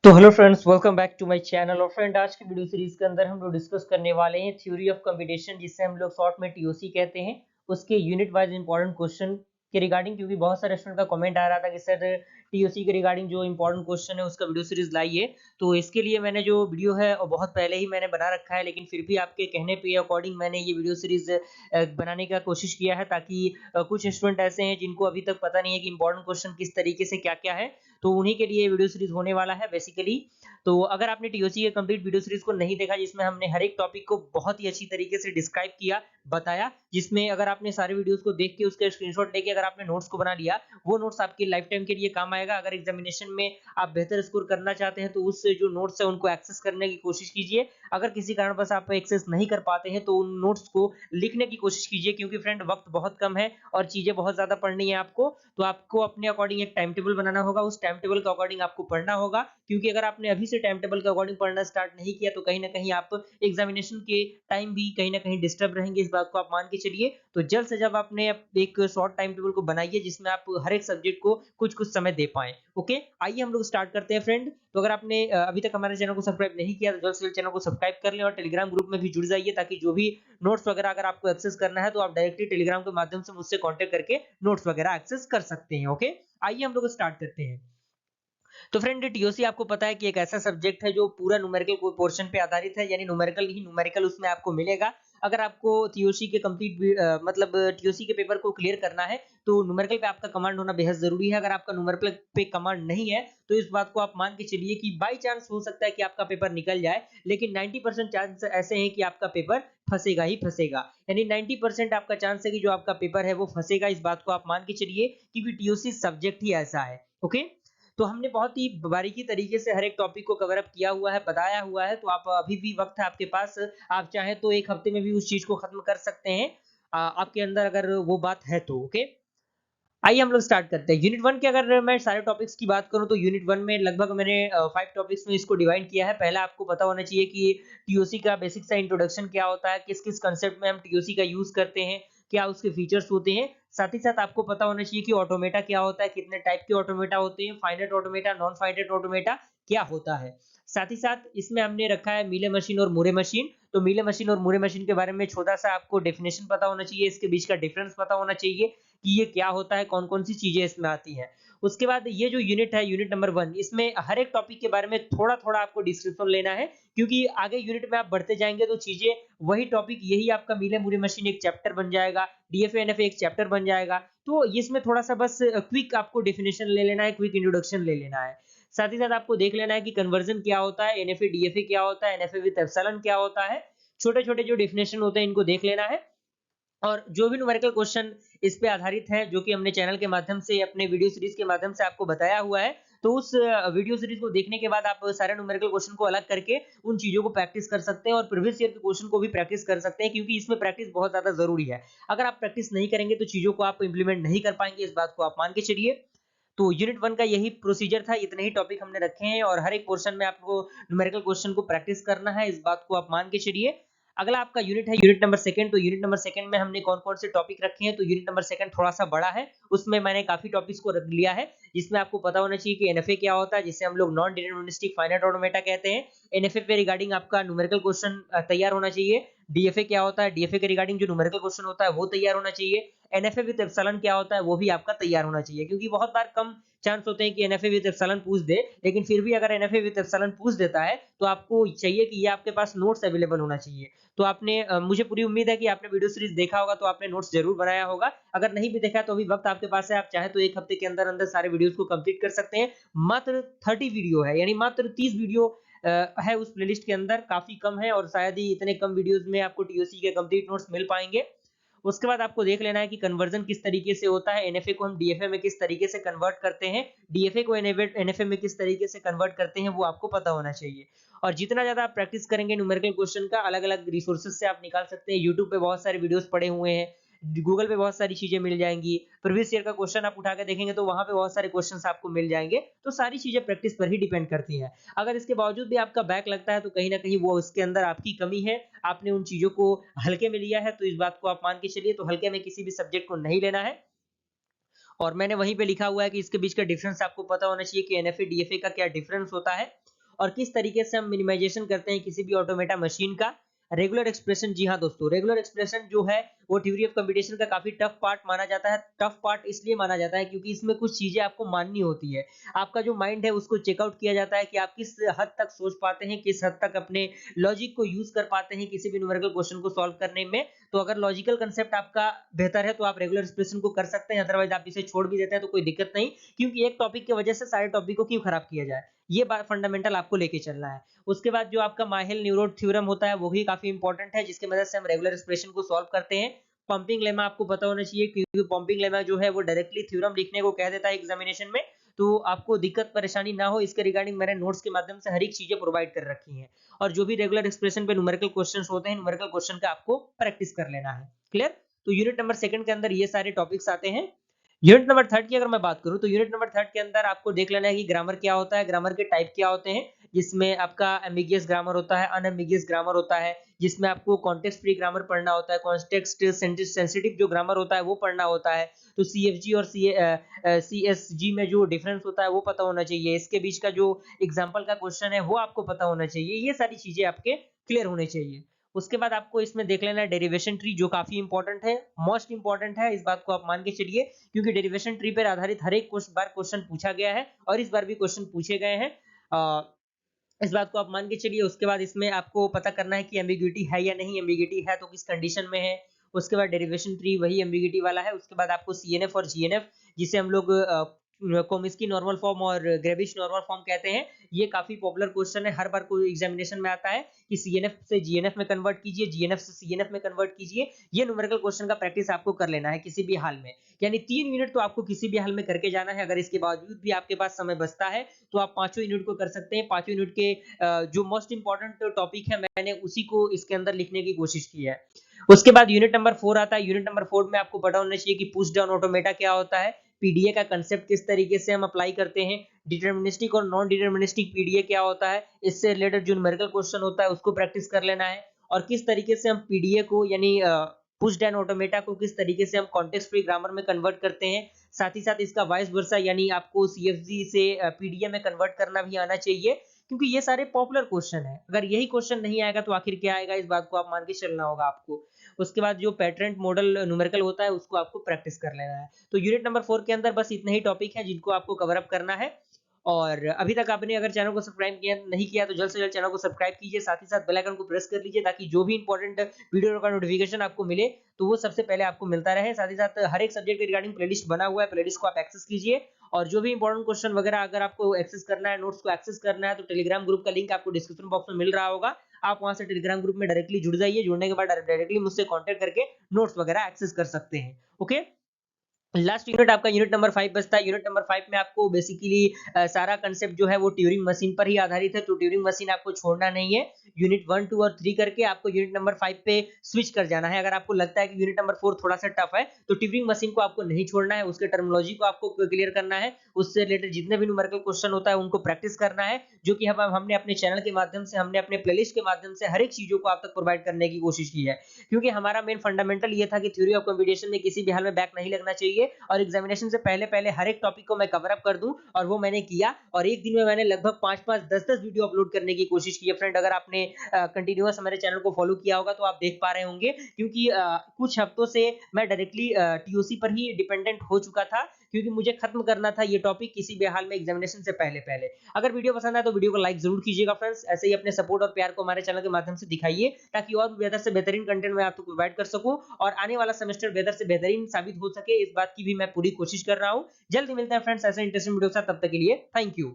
तो hello friends, welcome back to my channel. और friend, आज की वीडियो सीरीज के अंदर हम लोग डिस्कस करने वाले हैं थ्योरी ऑफ कंप्यूटेशन, जिसे हम लोग शॉर्ट में टीओसी कहते हैं, उसके यूनिट वाइज इंपॉर्टेंट क्वेश्चन के रिगार्डिंग। क्योंकि बहुत सारे स्टूडेंट का कमेंट आ रहा था कि सर टीओसी के रिगार्डिंग जो इंपॉर्टेंट क्वेश्चन है उसका वीडियो सीरीज लाइए। तो इसके लिए मैंने जो वीडियो है वो बहुत पहले ही मैंने बना रखा है, लेकिन फिर भी आपके कहने पे अकॉर्डिंग मैंने ये वीडियो सीरीज बनाने का कोशिश किया है, ताकि कुछ स्टूडेंट ऐसे हैं जिनको अभी तक पता नहीं है कि इंपॉर्टेंट क्वेश्चन किस तरीके से क्या क्या है। तो उन्हीं के लिए वीडियो सीरीज होने वाला है बेसिकली। तो अगर आपने टीओसी के कंप्लीट वीडियो सीरीज को नहीं देखा, जिसमें हमने हर एक टॉपिक को बहुत ही अच्छी तरीके से डिस्क्राइब किया, बताया, जिसमें अगर आपने सारे वीडियोस को देख के उसके स्क्रीनशॉट लेके अगर आपने नोट्स को बना लिया, वो नोट्स आपकी लाइफ टाइम के लिए काम आएगा। अगर एग्जामिनेशन में आप बेहतर स्कोर करना चाहते हैं तो उस जो नोट्स है उनको एक्सेस करने की कोशिश कीजिए। अगर किसी कारणवश आप एक्सेस नहीं कर पाते हैं तो उन नोट्स को लिखने की कोशिश कीजिए, क्योंकि फ्रेंड वक्त बहुत कम है और चीजें बहुत ज्यादा पढ़नी है आपको। तो आपको अपने अकॉर्डिंग एक टाइम टेबल बनाना होगा, उस टाइम टेबल के अकॉर्डिंग आपको पढ़ना होगा। क्योंकि अगर आपने अभी से टाइम टेबल के अकॉर्डिंग पढ़ना स्टार्ट नहीं किया तो कहीं ना कहीं आप एग्जामिनेशन के टाइम भी कहीं ना कहीं डिस्टर्ब रहेंगे, इस बात को आप मान के चलिए। तो जल्द से जल्द आपने एक शॉर्ट टाइम टेबल को बनाइए, जिसमें आप हर एक सब्जेक्ट को कुछ कुछ समय दे पाए। ओके, आइए हम लोग स्टार्ट करते हैं फ्रेंड। तो अगर आपने अभी तक हमारे चैनल को सब्सक्राइब नहीं किया तो जल्द से जल्द चैनल को सब्सक्राइब कर लें और टेलीग्राम ग्रुप में भी जुड़ जाइए, ताकि जो भी नोट्स वगैरह अगर आपको एक्सेस करना है तो आप डायरेक्टली टेलीग्राम के माध्यम से मुझसे कांटेक्ट करके नोट्स वगैरह एक्सेस कर सकते हैं। ओके, आइए हम लोग स्टार्ट करते हैं। तो फ्रेंड, टीओसी आपको पता है कि एक ऐसा सब्जेक्ट है जो पूरा न्यूमेरिकल पोर्शन पे आधारित है, यानी न्यूमेरिकल ही न्यूमेरिकल उसमें आपको मिलेगा। अगर आपको टीओसी के कंप्लीट मतलब टीओसी के पेपर को क्लियर करना है तो न्यूमेरिकल पे आपका कमांड होना बेहद जरूरी है। अगर आपका न्यूमेरिकल पे कमांड नहीं है तो इस बात को आप मान के चलिए कि बाई चांस हो सकता है कि आपका पेपर निकल जाए, लेकिन 90% चांस ऐसे हैं कि आपका पेपर फंसेगा ही फंसेगा। यानी 90% आपका चांस है कि जो आपका पेपर है वो फंसेगा, इस बात को आप मान के चलिए, क्योंकि टीओसी सब्जेक्ट ही ऐसा है। ओके, तो हमने बहुत ही बारीकी तरीके से हर एक टॉपिक को कवर अप किया हुआ है, बताया हुआ है। तो आप अभी भी वक्त है आपके पास, आप चाहें तो एक हफ्ते में भी उस चीज को खत्म कर सकते हैं, आपके अंदर अगर वो बात है तो। ओके, आइए हम लोग स्टार्ट करते हैं। यूनिट वन के अगर मैं सारे टॉपिक्स की बात करूं तो यूनिट वन में लगभग मैंने 5 टॉपिक्स में इसको डिवाइड किया है। पहला आपको पता होना चाहिए कि टीओसी का बेसिक सा इंट्रोडक्शन क्या होता है, किस किस कंसेप्ट में हम टीओसी का यूज करते हैं, क्या उसके फीचर्स होते हैं। साथ ही साथ आपको पता होना चाहिए कि ऑटोमेटा क्या होता है, कितने टाइप के ऑटोमेटा होते हैं, finite automata, non finite automata क्या होता है। साथ ही साथ इसमें हमने रखा है मीले मशीन और मूरे मशीन। तो मीले मशीन और मूरे मशीन के बारे में छोटा सा आपको डेफिनेशन पता होना चाहिए, इसके बीच का डिफरेंस पता होना चाहिए कि ये क्या होता है, कौन कौन सी चीजें इसमें आती हैं। उसके बाद ये जो यूनिट है, यूनिट नंबर वन, इसमें हर एक टॉपिक के बारे में थोड़ा थोड़ा आपको डिस्क्रिप्शन लेना है, क्योंकि आगे यूनिट में आप बढ़ते जाएंगे तो चीजें वही टॉपिक यही आपका मिले मुरे मशीन एक चैप्टर बन जाएगा, डीएफए एनएफए एक चैप्टर बन जाएगा। तो इसमें थोड़ा सा बस क्विक आपको डेफिनेशन ले लेना है, क्विक इंट्रोडक्शन ले लेना है। साथ ही साथ आपको देख लेना है कि कन्वर्जन क्या होता है, एनएफए डीएफए क्या होता है, एनएफए विद एप्सिलॉन क्या होता है। छोटे छोटे जो डेफिनेशन होते हैं इनको देख लेना है। और जो भी न्यूमेरिकल क्वेश्चन इस पे आधारित है, जो कि हमने चैनल के माध्यम से अपने वीडियो सीरीज के माध्यम से आपको बताया हुआ है, तो उस वीडियो सीरीज को देखने के बाद आप सारे न्यूमेरिकल क्वेश्चन को अलग करके उन चीजों को प्रैक्टिस कर सकते हैं और प्रीवियस ईयर के क्वेश्चन को भी प्रैक्टिस कर सकते हैं, क्योंकि इसमें प्रैक्टिस बहुत ज्यादा जरूरी है। अगर आप प्रैक्टिस नहीं करेंगे तो चीजों को आप इंप्लीमेंट नहीं कर पाएंगे, इस बात को आप मान के चलिए। तो यूनिट वन का यही प्रोसीजर था, इतने ही टॉपिक हमने रखे हैं और हर एक पोर्शन में आपको न्यूमेरिकल क्वेश्चन को प्रैक्टिस करना है, इस बात को आप मान के चलिए। अगला आपका यूनिट है यूनिट नंबर सेकंड। तो यूनिट नंबर सेकंड में हमने कौन कौन से टॉपिक रखे हैं, तो यूनिट नंबर सेकंड थोड़ा सा बड़ा है, उसमें मैंने काफी टॉपिक्स को रख लिया है। जिसमें आपको पता होना चाहिए कि एनएफए क्या होता है, जिसे हम लोग नॉन डिटरमिनिस्टिक फाइनाइट ऑटोमेटा कहते हैं। एनएफए पे रिगार्डिंग आपका न्यूमेरिकल क्वेश्चन तैयार होना चाहिए। डीएफए क्या होता है, डीएफए के रिगार्डिंग जो न्यूमेरिकल क्वेश्चन होता है वो तैयार होना चाहिए। एनएफए विद एप्सिलॉन क्या होता है वो भी आपका तैयार होना चाहिए, क्योंकि बहुत बार कम चांस होते हैं कि एनएफए विद एप्सिलॉन पूछ दे, लेकिन फिर भी अगर एनएफए विद एप्सिलॉन पूछ देता है तो आपको चाहिए कि ये आपके पास नोट्स अवेलेबल होना चाहिए। तो आपने मुझे पूरी उम्मीद है कि आपने वीडियो सीरीज देखा होगा, तो आपने नोट्स जरूर बनाया होगा। अगर नहीं भी देखा तो अभी वक्त आपके पास है, आप चाहे तो एक हफ्ते के अंदर अंदर सारे वीडियोस को कंप्लीट कर सकते हैं। मात्र 30 वीडियो है, यानी मात्र 30 वीडियो है उस प्लेलिस्ट के अंदर, काफी कम है और शायद ही इतने कम वीडियोस में आपको टीओसी के कंप्लीट नोट्स मिल पाएंगे। उसके बाद आपको देख लेना है कि कन्वर्जन किस तरीके से होता है, एनएफए को हम डीएफए में किस तरीके से कन्वर्ट करते हैं, डीएफए को एनएफए में किस तरीके से कन्वर्ट करते हैं, वो आपको पता होना चाहिए। और जितना ज्यादा आप प्रैक्टिस करेंगे न्यूमेरिकल क्वेश्चन का, अलग अलग रिसोर्सेज से आप निकाल सकते हैं। यूट्यूब पे बहुत सारे वीडियोस पड़े हुए हैं, गूगल पे बहुत सारी चीजें मिल जाएंगी, प्रीवियस ईयर का क्वेश्चन आप उठा के देखेंगे तो वहां पे बहुत सारे क्वेश्चंस आपको मिल जाएंगे। तो सारी चीजें प्रैक्टिस पर ही डिपेंड करती हैं। अगर इसके बावजूद भी आपका बैक लगता है तो कहीं ना कहीं वो इसके अंदर आपकी कमी है, आपने उन चीजों को हल्के में लिया है, तो इस बात को आप मान के चलिए। तो हल्के में किसी भी सब्जेक्ट को नहीं लेना है। और मैंने वहीं पे लिखा हुआ है कि इसके बीच का डिफरेंस आपको पता होना चाहिए कि एनएफए डीएफए का क्या डिफरेंस होता है। और किस तरीके से हम मिनिमाइजेशन करते हैं किसी भी ऑटोमेटा मशीन का। रेगुलर एक्सप्रेशन, जी हाँ दोस्तों, रेगुलर एक्सप्रेशन जो है वो थ्योरी ऑफ कंप्यूटेशन का काफी टफ पार्ट माना जाता है। टफ पार्ट इसलिए माना जाता है क्योंकि इसमें कुछ चीजें आपको माननी होती है। आपका जो माइंड है उसको चेकआउट किया जाता है कि आप किस हद तक सोच पाते हैं, किस हद तक अपने लॉजिक को यूज कर पाते हैं किसी भी न्यूमेरिकल क्वेश्चन को सॉल्व करने में। तो अगर लॉजिकल कंसेप्ट आपका बेहतर है तो आप रेगुलर एक्सप्रेशन को कर सकते हैं, अदरवाइज आप इसे छोड़ भी देते हैं तो कोई दिक्कत नहीं, क्योंकि एक टॉपिक की वजह से सारे टॉपिक को क्यों खराब किया जाए, ये बात फंडामेंटल आपको लेके चलना है। उसके बाद जो आपका माइहेल न्यूरोड थ्योरम होता है वो भी काफी इंपॉर्टेंट है, जिसकी मदद से हम रेगुलर एक्सप्रेशन को सॉल्व करते हैं। पंपिंग लेमा आपको पता होना चाहिए, क्योंकि पंपिंग लेमा जो है वो डायरेक्टली थ्योरम लिखने को कह देता है एग्जामिनेशन में, तो आपको दिक्कत परेशानी ना हो इसके रिगार्डिंग मैंने नोट्स के माध्यम से हर एक चीजें प्रोवाइड कर रखी हैं। और जो भी रेगुलर एक्सप्रेशन पे न्यूमेरिकल क्वेश्चंस होते हैं, न्यूमेरिकल क्वेश्चन का आपको प्रैक्टिस कर लेना है। क्लियर? तो यूनिट नंबर 2 के अंदर ये सारे टॉपिक्स आते हैं। यूनिट नंबर 3 की अगर मैं बात करूं तो यूनिट नंबर 3 के अंदर आपको देख लेना है कि ग्रामर क्या होता है, ग्रामर के टाइप क्या होते हैं, जिसमें आपका एम्बिगियस ग्रामर होता है, अनएम्बिगियस ग्रामर होता है, जिसमें आपको कॉन्टेक्स्ट फ्री ग्रामर पढ़ना होता है, कॉन्टेक्स्ट सेंसिटिव जो ग्रामर होता है वो पढ़ना होता है। तो सीएफजी और सीएसजी में जो डिफरेंस होता है वो पता होना चाहिए, इसके बीच का जो एग्जाम्पल का क्वेश्चन है वो आपको पता होना चाहिए, ये सारी चीजें आपके क्लियर होने चाहिए। उसके बाद आपको इसमें देख लेना है डेरिवेशन ट्री, जो काफी इंपॉर्टेंट है, मोस्ट इंपॉर्टेंट है, इस बात को आप मान के चलिए, क्योंकि डेरिवेशन ट्री पर आधारित हर एक बार क्वेश्चन पूछा गया है और इस बार भी क्वेश्चन पूछे गए हैं। इस बात को आप मान के चलिए। उसके बाद इसमें आपको पता करना है कि एम्बिग्यूटी है या नहीं, एम्बिग्यूटी है तो किस कंडीशन में है। उसके बाद डेरिवेशन ट्री वही एम्बिग्यूटी वाला है। उसके बाद आपको सीएनएफ और जीएनएफ, जिसे हम लोग कोमिस्की नॉर्मल फॉर्म और ग्रेविश नॉर्मल फॉर्म कहते हैं, ये काफी पॉपुलर क्वेश्चन है, हर बार कोई एग्जामिनेशन में आता है कि सीएनएफ से जीएनएफ में कन्वर्ट कीजिए, जीएनएफ से सीएनएफ में कन्वर्ट कीजिए। ये न्यूमेरिकल क्वेश्चन का प्रैक्टिस आपको कर लेना है किसी भी हाल में, यानी 3 यूनिट तो आपको किसी भी हाल में करके जाना है। अगर इसके बावजूद भी आपके पास समय बचता है तो आप 5 यूनिट को कर सकते हैं। 5 यूनिट के जो मोस्ट इंपॉर्टेंट टॉपिक है मैंने उसी को इसके अंदर लिखने की कोशिश की है। उसके बाद यूनिट नंबर 4 आता है। यूनिट नंबर 4 में आपको पता होना चाहिए कि पुश डाउन ऑटोमेटा क्या होता है, पीडीए का कंसेप्ट किस तरीके से हम अप्लाई करते हैं, डिटरमिनिस्टिक और नॉन डिटरमिनिस्टिक पीडीए क्या होता है, इससे रिलेटेड जो न्यूमेरिकल क्वेश्चन होता है उसको प्रैक्टिस कर लेना है। और किस तरीके से हम पीडीए को यानी पुश डाउन ऑटोमेटा को किस तरीके से हम कॉन्टेक्स्ट फ्री ग्रामर में कन्वर्ट करते हैं, साथ ही साथ इसका वाइस वर्सा यानी आपको सीएफजी से पीडीए में कन्वर्ट करना भी आना चाहिए, क्योंकि ये सारे पॉपुलर क्वेश्चन है। अगर यही क्वेश्चन नहीं आएगा तो आखिर क्या आएगा, इस बात को आप मान के चलना होगा आपको। उसके बाद जो पैटर्न मॉडल न्यूमेरिकल होता है उसको आपको प्रैक्टिस कर लेना है। तो यूनिट नंबर 4 के अंदर बस इतने ही टॉपिक हैं जिनको आपको कवर अप करना है। और अभी तक आपने अगर चैनल को सब्सक्राइब किया नहीं किया तो जल्द से जल्द चैनल को सब्सक्राइब कीजिए, साथ ही साथ बेल आइकन को प्रेस कर लीजिए ताकि जो भी इंपॉर्टेंट वीडियो का नोटिफिकेशन आपको मिले तो वो सबसे पहले आपको मिलता रहे। साथ ही साथ हर एक सब्जेक्ट के रिगार्डिंग प्लेलिस्ट बना हुआ है, प्लेलिस्ट को आप एक्सेस कीजिए। और जो भी इंपॉर्टेंट क्वेश्चन वगैरह अगर आपको एक्सेस करना है, नोट्स को एक्सेस करना है, तो टेलीग्राम ग्रुप का लिंक आपको डिस्क्रिप्शन बॉक्स में मिल रहा होगा, आप वहां से टेलीग्राम ग्रुप में डायरेक्टली जुड़ जाइए। जुड़ने के बाद डायरेक्टली मुझसे कांटेक्ट करके नोट्स वगैरह एक्सेस कर सकते हैं। ओके, लास्ट यूनिट आपका यूनिट नंबर 5 बचता है। यूनिट नंबर 5 में आपको बेसिकली सारा कंसेप्ट जो है वो ट्यूरिंग मशीन पर ही आधारित है, तो ट्यूरिंग मशीन आपको छोड़ना नहीं है। यूनिट 1, 2 और 3 करके आपको यूनिट नंबर 5 पे स्विच कर जाना है। अगर आपको लगता है कि यूनिट नंबर 4 थोड़ा सा टफ है तो ट्यूरिंग मशीन को आपको नहीं छोड़ना है, उसके टर्मिनोलॉजी को आपको क्लियर करना है, उससे रिलेटेड जितने भी न्यूमेरिकल क्वेश्चन होता है उनको प्रैक्टिस करना है, जो कि हमने अपने चैनल के माध्यम से, हमने अपने प्लेलिस्ट के माध्यम से हर एक चीजों को आप तक प्रोवाइड करने की कोशिश की है। क्योंकि हमारा मेन फंडामेंटल ये था कि थ्योरी ऑफ कंप्यूटेशन में किसी भी हाल में बैक नहीं लगना चाहिए और एग्जामिनेशन से पहले पहले हर एक टॉपिक को मैं कवर अप कर दूं, और वो मैंने किया। और एक दिन में मैंने लगभग 5-5, 10-10 वीडियो अपलोड करने की कोशिश की है। फ्रेंड, अगर आपने कंटिन्यूअस हमारे चैनल को फॉलो किया होगा तो आप देख पा रहे होंगे, क्योंकि कुछ हफ्तों से मैं डायरेक्टली टीओसी पर ही डिपेंडेंट हो चुका था, क्योंकि मुझे खत्म करना था ये टॉपिक किसी भी हाल में एग्जामिनेशन से पहले पहले। अगर वीडियो पसंद आए तो वीडियो को लाइक जरूर कीजिएगा फ्रेंड्स, ऐसे ही अपने सपोर्ट और प्यार को हमारे चैनल के माध्यम से दिखाइए ताकि और भी बेहतर से बेहतरीन कंटेंट मैं आपको प्रोवाइड कर सकूं और आने वाला सेमेस्टर बेहतर से बेहतरीन साबित हो सके, इस बात की भी मैं पूरी कोशिश कर रहा हूं। जल्द ही मिलते हैं फ्रेंड्स ऐसे इंटरेस्टिंग वीडियो के साथ, तब तक के लिए थैंक यू।